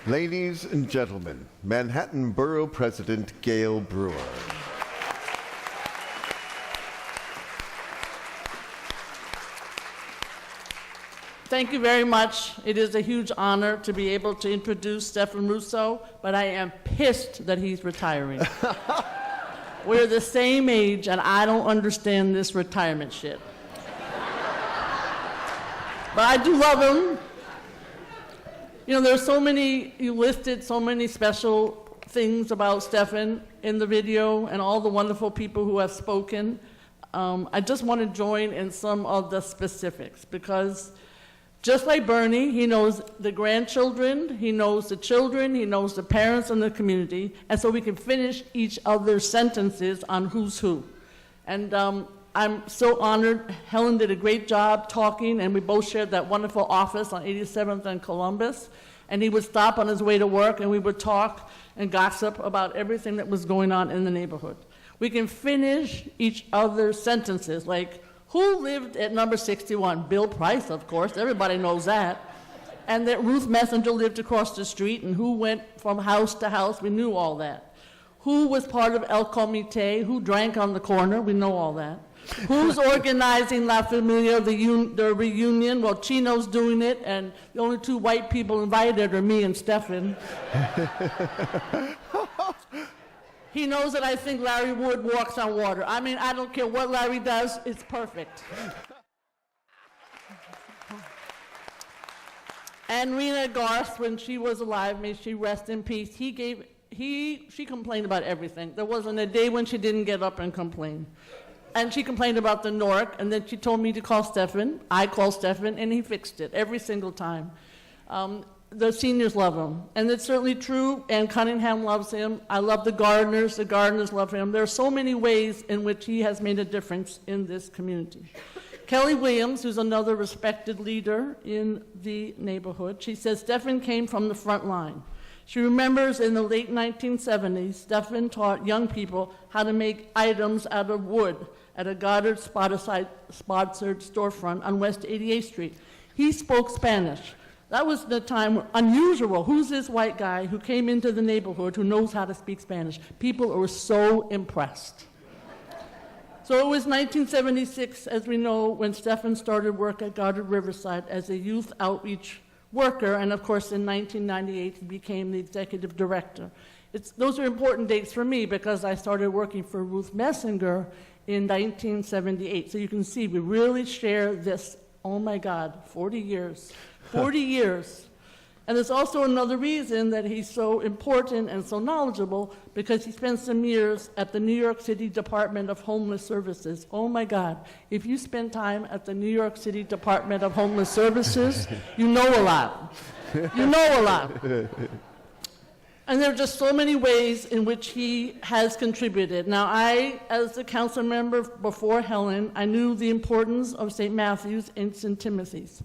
Ladies and gentlemen, Manhattan Borough President Gale Brewer. Thank you very much. It is a huge honor to be able to introduce Stephan Russo, but I am pissed that he's retiring. We're the same age, and I don't understand this retirement shit. But I do love him. You know, there's so many, you listed so many special things about Stephan in the video and all the wonderful people who have spoken. I just want to join in some of the specifics because just like Bernie, he knows the grandchildren, he knows the children, he knows the parents and the community, and so we can finish each other's sentences on who's who. And I'm so honored. Helen did a great job talking, and we both shared that wonderful office on 87th and Columbus. And he would stop on his way to work, and we would talk and gossip about everything that was going on in the neighborhood. We can finish each other's sentences, like, who lived at number 61? Bill Price, of course. Everybody knows that. And that Ruth Messenger lived across the street, and who went from house to house. We knew all that. Who was part of El Comité? Who drank on the corner? We know all that. Who's organizing La Familia, the reunion? Well, Chino's doing it, and the only two white people invited are me and Stephan. He knows that I think Larry Wood walks on water. I mean, I don't care what Larry does, it's perfect. And Rena Garth, when she was alive, may she rest in peace, she complained about everything. There wasn't a day when she didn't get up and complain. And she complained about the NORC, and then she told me to call Stephan. I called Stephan, and he fixed it every single time. The seniors love him, and it's certainly true. Ann Cunningham loves him. I love the Gardeners love him. There are so many ways in which he has made a difference in this community. Kelly Williams, who's another respected leader in the neighborhood, she says Stephan came from the front line. She remembers in the late 1970s, Stephan taught young people how to make items out of wood at a Goddard sponsored storefront on West 88th Street. He spoke Spanish. That was the time unusual. Who's this white guy who came into the neighborhood who knows how to speak Spanish? People were so impressed. So it was 1976, as we know, when Stephan started work at Goddard Riverside as a youth outreach worker, and of course in 1998 he became the executive director. Those are important dates for me because I started working for Ruth Messenger in 1978. So you can see we really share this, oh my God, 40 years. 40 years. And there's also another reason that he's so important and so knowledgeable, because he spent some years at the New York City Department of Homeless Services. Oh my God, if you spend time at the New York City Department of Homeless Services, you know a lot. You know a lot. And there are just so many ways in which he has contributed. Now I, as a council member before Helen, I knew the importance of St. Matthew's and St. Timothy's,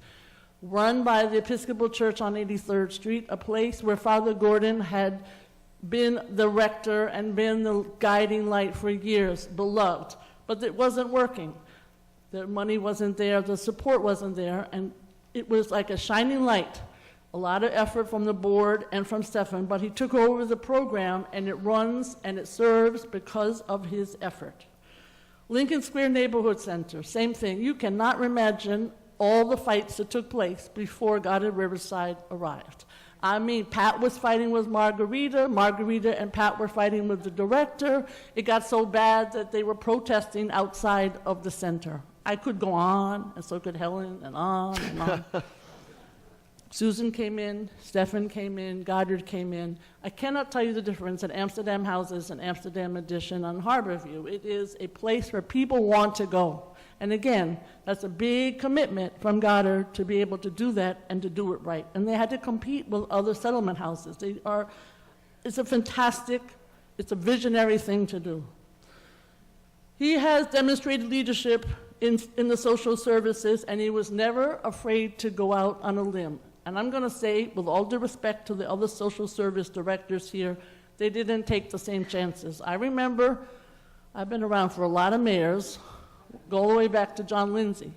run by the Episcopal Church on 83rd Street, a place where Father Gordon had been the rector and been the guiding light for years, beloved. But it wasn't working. The money wasn't there, the support wasn't there, and it was like a shining light. A lot of effort from the board and from Stephan, but he took over the program, and it runs and it serves because of his effort. Lincoln Square Neighborhood Center, same thing. You cannot imagine all the fights that took place before Goddard Riverside arrived. I mean, Pat was fighting with Margarita and Pat were fighting with the director. It got so bad that they were protesting outside of the center. I could go on, and so could Helen, and on and on. Susan came in, Stephan came in, Goddard came in. I cannot tell you the difference at Amsterdam Houses and Amsterdam Addition on Harborview. It is a place where people want to go. And again, that's a big commitment from Goddard to be able to do that and to do it right. And they had to compete with other settlement houses. It's a fantastic, it's a visionary thing to do. He has demonstrated leadership in the social services, and he was never afraid to go out on a limb. And I'm going to say, with all due respect to the other social service directors here, they didn't take the same chances. I remember, I've been around for a lot of mayors, go all the way back to John Lindsay.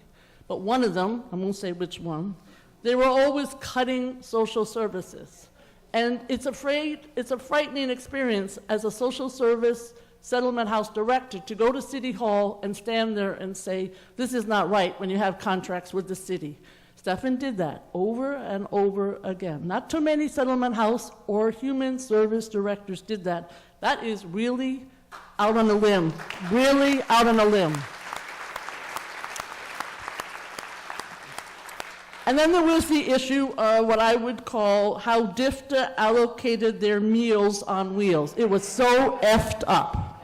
But one of them, I won't say which one, they were always cutting social services. And it's a frightening experience as a social service settlement house director to go to City Hall and stand there and say, this is not right when you have contracts with the city. Stephan did that over and over again. Not too many settlement house or human service directors did that. That is really out on a limb, really out on a limb. And then there was the issue of what I would call how DFTA allocated their meals on wheels. It was so effed up.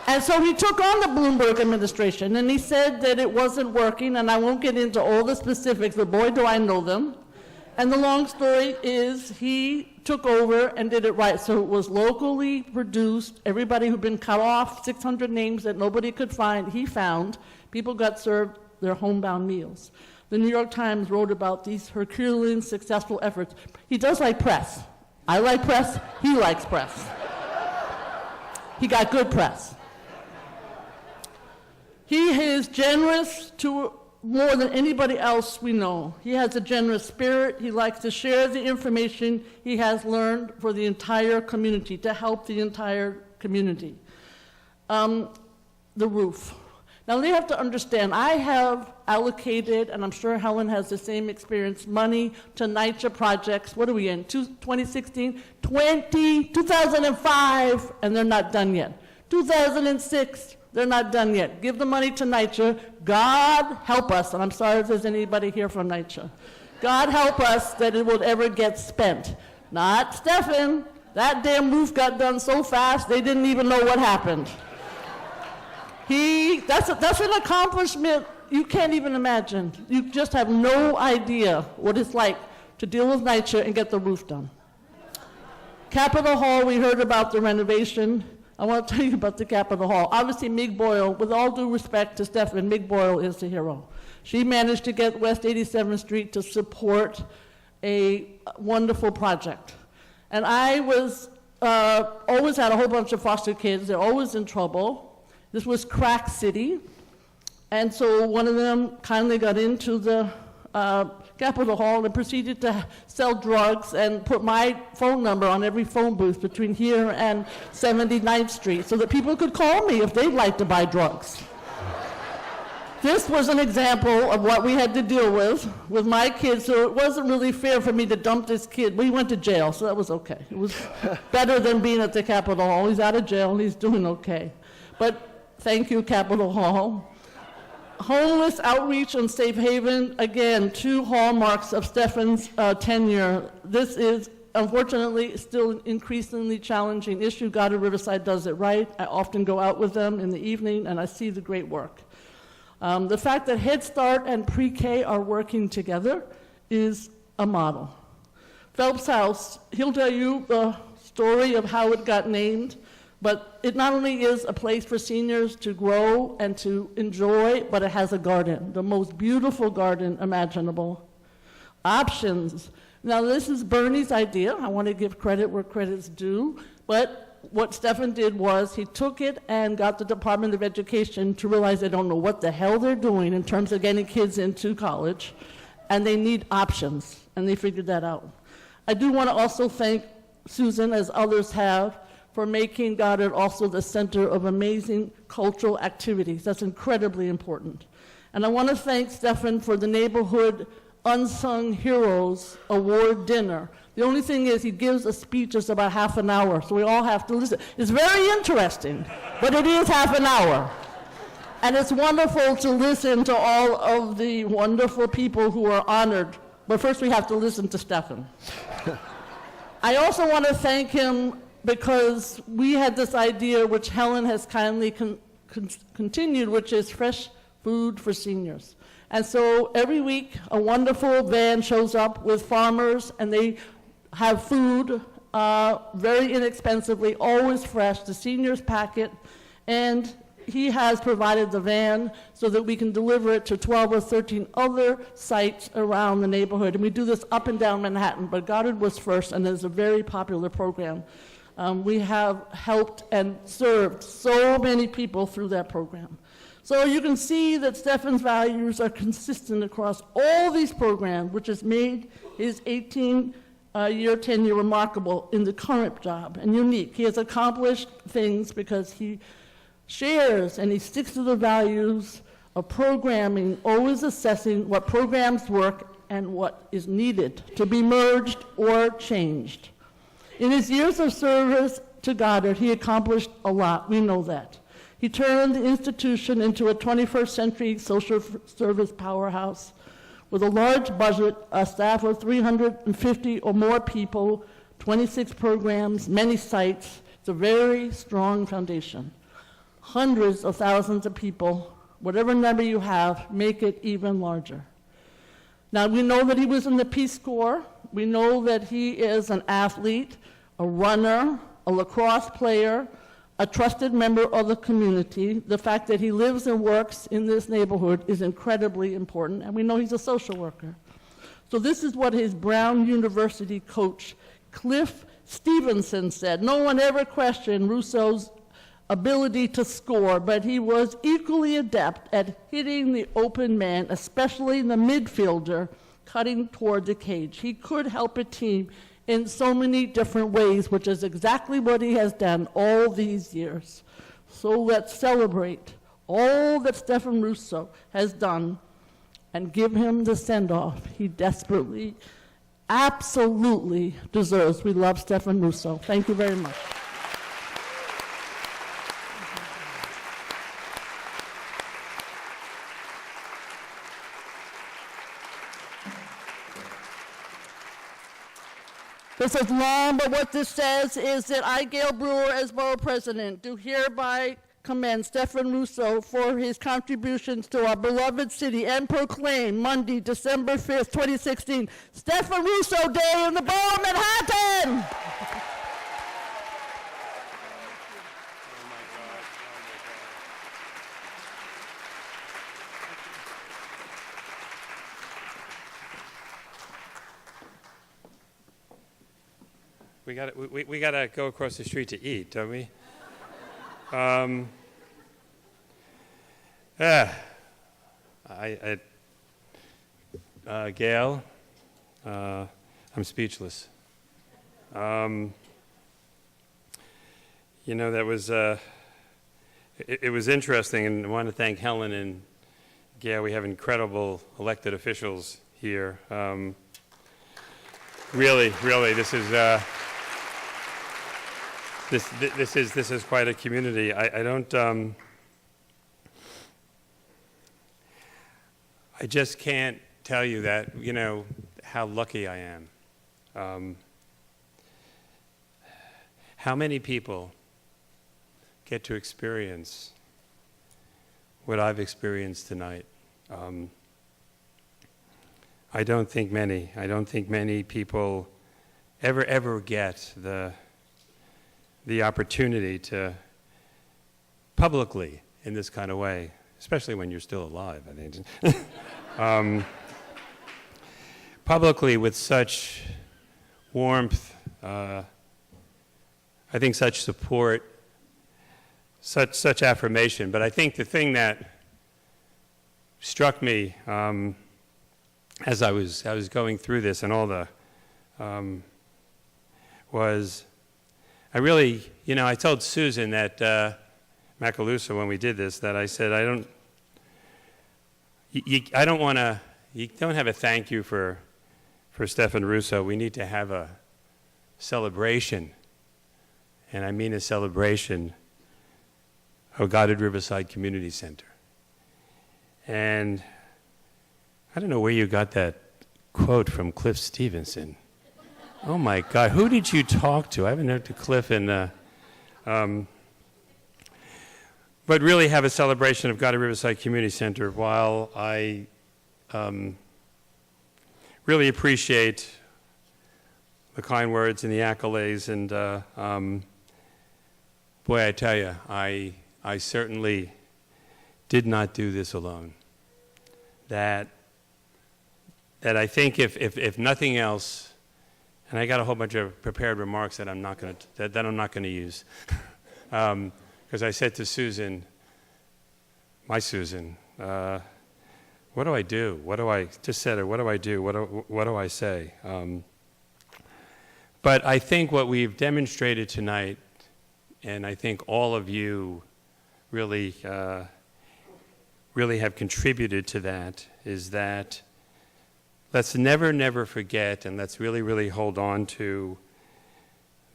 And so he took on the Bloomberg administration, and he said that it wasn't working, and I won't get into all the specifics, but boy, do I know them. And the long story is he took over and did it right. So it was locally produced. Everybody who'd been cut off, 600 names that nobody could find, he found. People got served their homebound meals. The New York Times wrote about these Herculean successful efforts. He does like press. I like press. He likes press. He got good press. He is generous to more than anybody else we know. He has a generous spirit. He likes to share the information he has learned for the entire community, to help the entire community. The roof. Now, they have to understand, I have allocated, and I'm sure Helen has the same experience, money to NYCHA projects. What are we in, 2016? 2005, and they're not done yet. 2006, they're not done yet. Give the money to NYCHA. God help us, and I'm sorry if there's anybody here from NYCHA. God help us that it will ever get spent. Not Stephan. That damn roof got done so fast, they didn't even know what happened. That's an accomplishment you can't even imagine. You just have no idea what it's like to deal with NYCHA and get the roof done. Capitol Hall, we heard about the renovation. I want to tell you about the Capitol Hall. Obviously, Mig Boyle, with all due respect to Stephan, Mig Boyle is the hero. She managed to get West 87th Street to support a wonderful project. And I was always had a whole bunch of foster kids. They're always in trouble. This was crack city. And so one of them kindly got into the Capitol Hall and proceeded to sell drugs and put my phone number on every phone booth between here and 79th Street so that people could call me if they'd like to buy drugs. This was an example of what we had to deal with my kids, so it wasn't really fair for me to dump this kid. We went to jail, so that was okay. It was better than being at the Capitol Hall. He's out of jail, and he's doing okay. But thank you, Capitol Hall. Homeless outreach and safe haven, again, two hallmarks of Stephan's tenure. This is, unfortunately, still an increasingly challenging issue. Goddard Riverside does it right. I often go out with them in the evening, and I see the great work. The fact that Head Start and Pre-K are working together is a model. Phelps House, he'll tell you the story of how it got named, but it not only is a place for seniors to grow and to enjoy, but it has a garden, the most beautiful garden imaginable. Options. Now, this is Bernie's idea. I want to give credit where credit's due, but what Stephan did was he took it and got the Department of Education to realize they don't know what the hell they're doing in terms of getting kids into college, and they need options, and they figured that out. I do want to also thank Susan, as others have, for making Goddard also the center of amazing cultural activities. That's incredibly important. And I want to thank Stephan for the Neighborhood Unsung Heroes Award Dinner. The only thing is he gives a speech that's about half an hour, so we all have to listen. It's very interesting, but it is half an hour. And it's wonderful to listen to all of the wonderful people who are honored, but first we have to listen to Stephan. I also want to thank him because we had this idea, which Helen has kindly continued, which is fresh food for seniors. And so every week, a wonderful van shows up with farmers, and they have food very inexpensively, always fresh. The seniors pack it, and he has provided the van so that we can deliver it to 12 or 13 other sites around the neighborhood. And we do this up and down Manhattan, but Goddard was first, and it's a very popular program. We have helped and served so many people through that program. So you can see that Stephan's values are consistent across all these programs, which has made his 18 year tenure remarkable in the current job and unique. He has accomplished things because he shares and he sticks to the values of programming, always assessing what programs work and what is needed to be merged or changed. In his years of service to Goddard, he accomplished a lot. We know that. He turned the institution into a 21st century social service powerhouse with a large budget, a staff of 350 or more people, 26 programs, many sites. It's a very strong foundation. Hundreds of thousands of people, whatever number you have, make it even larger. Now, we know that he was in the Peace Corps. We know that he is an athlete, a runner, a lacrosse player, a trusted member of the community. The fact that he lives and works in this neighborhood is incredibly important, and we know he's a social worker. So this is what his Brown University coach, Cliff Stevenson, said. No one ever questioned Russo's ability to score, but he was equally adept at hitting the open man, especially the midfielder, cutting toward the cage. He could help a team in so many different ways, which is exactly what he has done all these years. So let's celebrate all that Stephan Russo has done and give him the send-off he desperately, absolutely deserves. We love Stephan Russo. Thank you very much. This is long, but what this says is that I, Gale Brewer, as Borough President, do hereby commend Stephan Russo for his contributions to our beloved city and proclaim Monday, December 5th, 2016, Stephan Russo Day in the Borough of Manhattan. We gotta go across the street to eat, don't we? Gale, I'm speechless. You know, that was it was interesting, and I want to thank Helen and Gale. We have incredible elected officials here. Really, this is. This is quite a community. I just can't tell you that, you know, how lucky I am. How many people get to experience what I've experienced tonight? I don't think many people ever get the opportunity to publicly, in this kind of way, especially when you're still alive, I think, publicly with such warmth, I think such support, such affirmation. But I think the thing that struck me as I was going through this and all the was I really, you know, I told Susan that Macaluso when we did this that I said I don't want to. You don't have a thank you for Stephan Russo. We need to have a celebration, and I mean a celebration of Goddard Riverside Community Center. And I don't know where you got that quote from Cliff Stevenson. Oh my God, who did you talk to? I haven't heard to Cliff but really have a celebration of Goddard Riverside Community Center. While I really appreciate the kind words and the accolades, and boy, I tell you, I certainly did not do this alone. That I think if nothing else, and I got a whole bunch of prepared remarks that I'm not going to use, because I said to Susan, my Susan, what do I do? What do I just said? Or what do I do? What do I say? But I think what we've demonstrated tonight, and I think all of you really, really have contributed to that, is that let's never, never forget, and let's really, really hold on to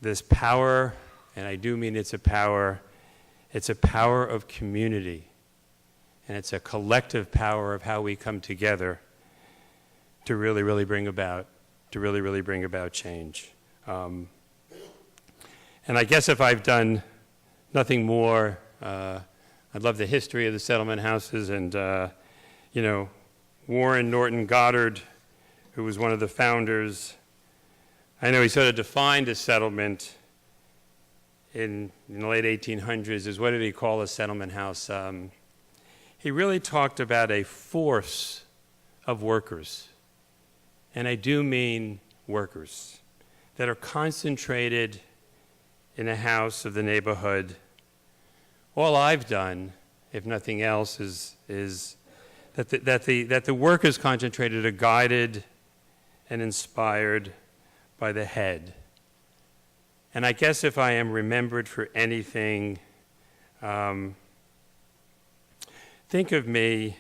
this power, and I do mean it's a power of community, and it's a collective power of how we come together to really, really bring about, change. And I guess if I've done nothing more, I'd love the history of the settlement houses, and Warren Norton Goddard, who was one of the founders, I know he sort of defined a settlement in the late 1800s as, what did he call a settlement house? He really talked about a force of workers, and I do mean workers, that are concentrated in a house of the neighborhood. All I've done, if nothing else, is that the workers concentrated are guided and inspired by the head. And I guess if I am remembered for anything, think of me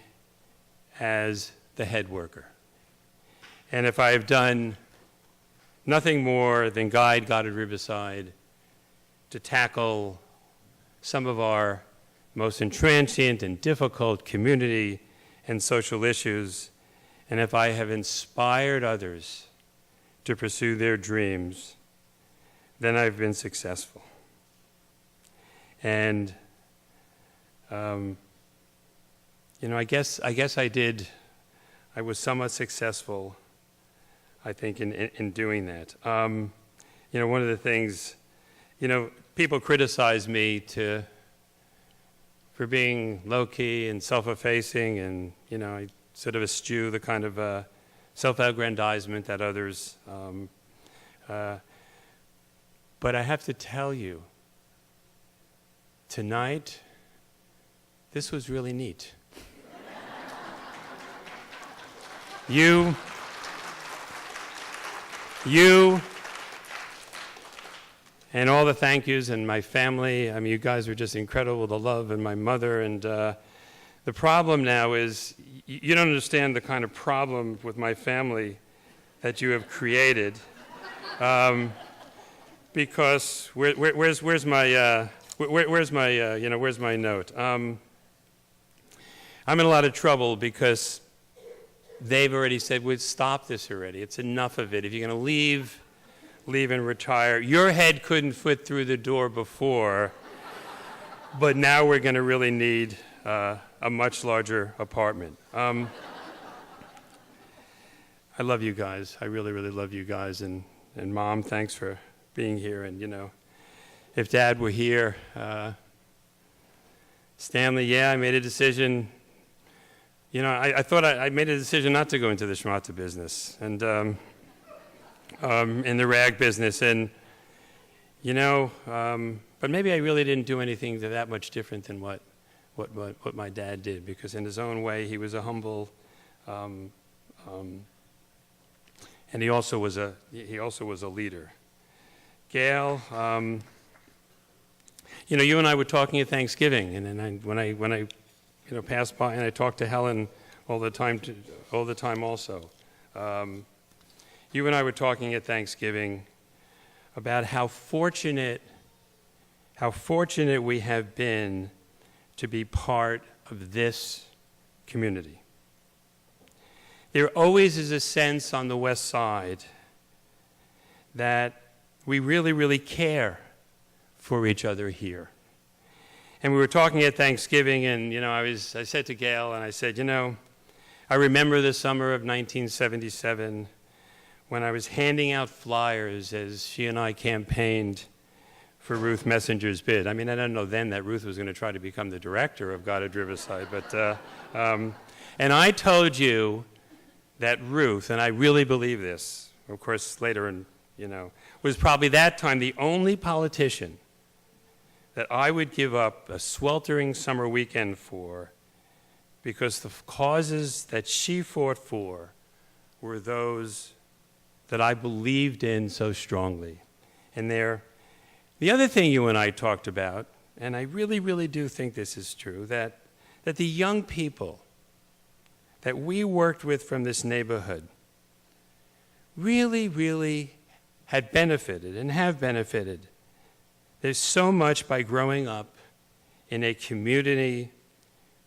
as the head worker. And if I have done nothing more than guide Goddard Riverside to tackle some of our most intransient and difficult community and social issues, and if I have inspired others to pursue their dreams, then I've been successful. And I guess I was somewhat successful, I think, in doing that. One of the things, people criticize me for being low-key and self-effacing, and, I sort of eschew the kind of self-aggrandizement that others, but I have to tell you, tonight, this was really neat. You, and all the thank yous, and my family. I mean, you guys were just incredible, the love, and my mother. And the problem now is you don't understand the kind of problem with my family that you have created. Because where's my note? I'm in a lot of trouble because they've already said, we've stopped this already. It's enough of it. If you're going to leave and retire. Your head couldn't fit through the door before, but now we're going to really need a much larger apartment. I love you guys. I really, really love you guys. And Mom, thanks for being here. And, if Dad were here, Stanley, I made a decision. I thought I made a decision not to go into the schmata business and in the rag business, and but maybe I really didn't do anything that much different than what my dad did, because in his own way he was a humble, and he also was a leader. Gale, you and I were talking at Thanksgiving, and then when I passed by, and I talked to Helen all the time also. You and I were talking at Thanksgiving about how fortunate we have been to be part of this community. There always is a sense on the West Side that we really, really care for each other here. And we were talking at Thanksgiving, and I said to Gale, and I said, I remember the summer of 1977 when I was handing out flyers as she and I campaigned for Ruth Messenger's bid. I mean, I didn't know then that Ruth was going to try to become the director of Goddard Riverside, but and I told you that Ruth, and I really believe this, of course later, was probably that time the only politician that I would give up a sweltering summer weekend for, because the causes that she fought for were those that I believed in so strongly. And the other thing you and I talked about, and I really, really do think this is true, that the young people that we worked with from this neighborhood really, really had benefited and have benefited. There's so much by growing up in a community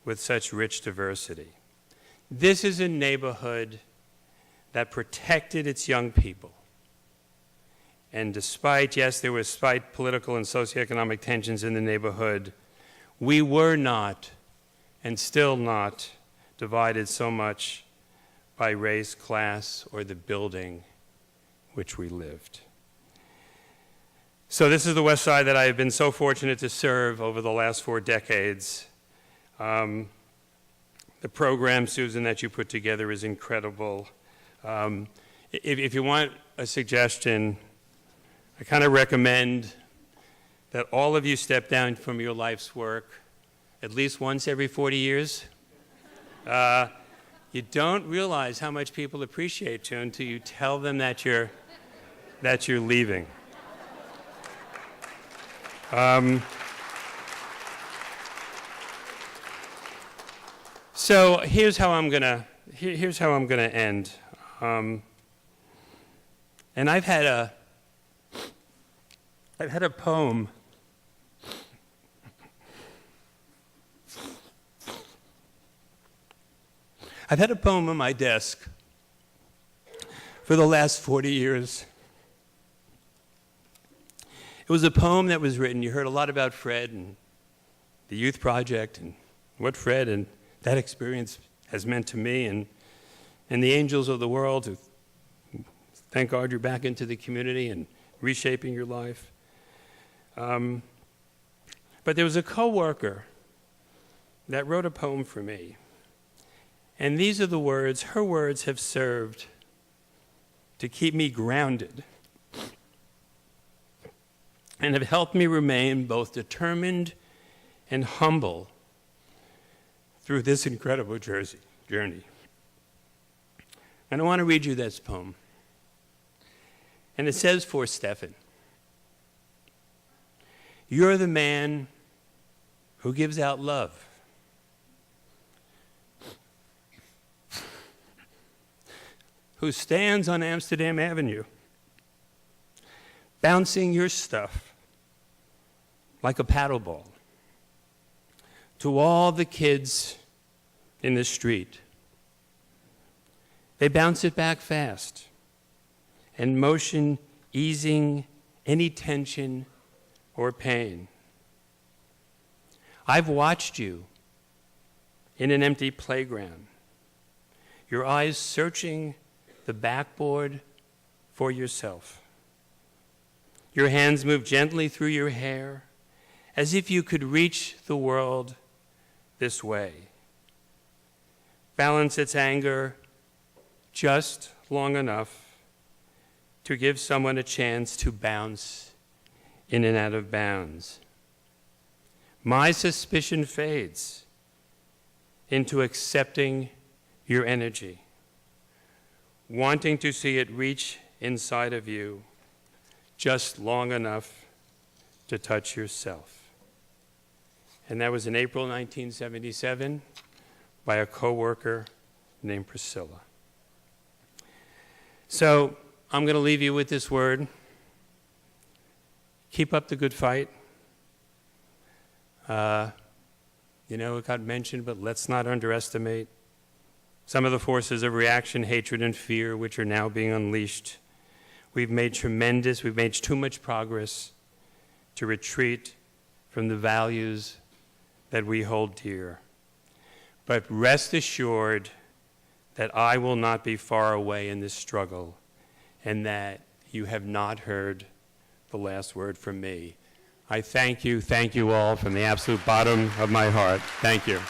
with such rich diversity. This is a neighborhood that protected its young people. And despite, yes, there were slight political and socioeconomic tensions in the neighborhood, we were not, and still not, divided so much by race, class, or the building which we lived. So this is the West Side that I have been so fortunate to serve over the last 4 decades. The program, Susan, that you put together is incredible. If you want a suggestion, I kind of recommend that all of you step down from your life's work at least once every 40 years. You don't realize how much people appreciate you until you tell them that you're leaving. So here's how I'm gonna end. And I've had a poem. I've had a poem on my desk for the last 40 years. It was a poem that was written, you heard a lot about Fred and the Youth Project and what Fred and that experience has meant to me and the angels of the world who, thank God you're back into the community and reshaping your life. But there was a coworker that wrote a poem for me. And these are the words, her words have served to keep me grounded and have helped me remain both determined and humble through this incredible journey. And I want to read you this poem. And it says, for Stephan, you're the man who gives out love. Who stands on Amsterdam Avenue, bouncing your stuff like a paddleball to all the kids in the street. They bounce it back fast, and motion easing any tension or pain. I've watched you in an empty playground, your eyes searching the backboard for yourself. Your hands move gently through your hair as if you could reach the world this way. Balance its anger just long enough to give someone a chance to bounce in and out of bounds. My suspicion fades into accepting your energy, wanting to see it reach inside of you just long enough to touch yourself. And that was in April 1977 by a coworker named Priscilla. So I'm going to leave you with this word. Keep up the good fight. It got mentioned, but let's not underestimate some of the forces of reaction, hatred, and fear which are now being unleashed. We've made too much progress to retreat from the values that we hold dear. But rest assured that I will not be far away in this struggle and that you have not heard the last word from me. I thank you all from the absolute bottom of my heart. Thank you.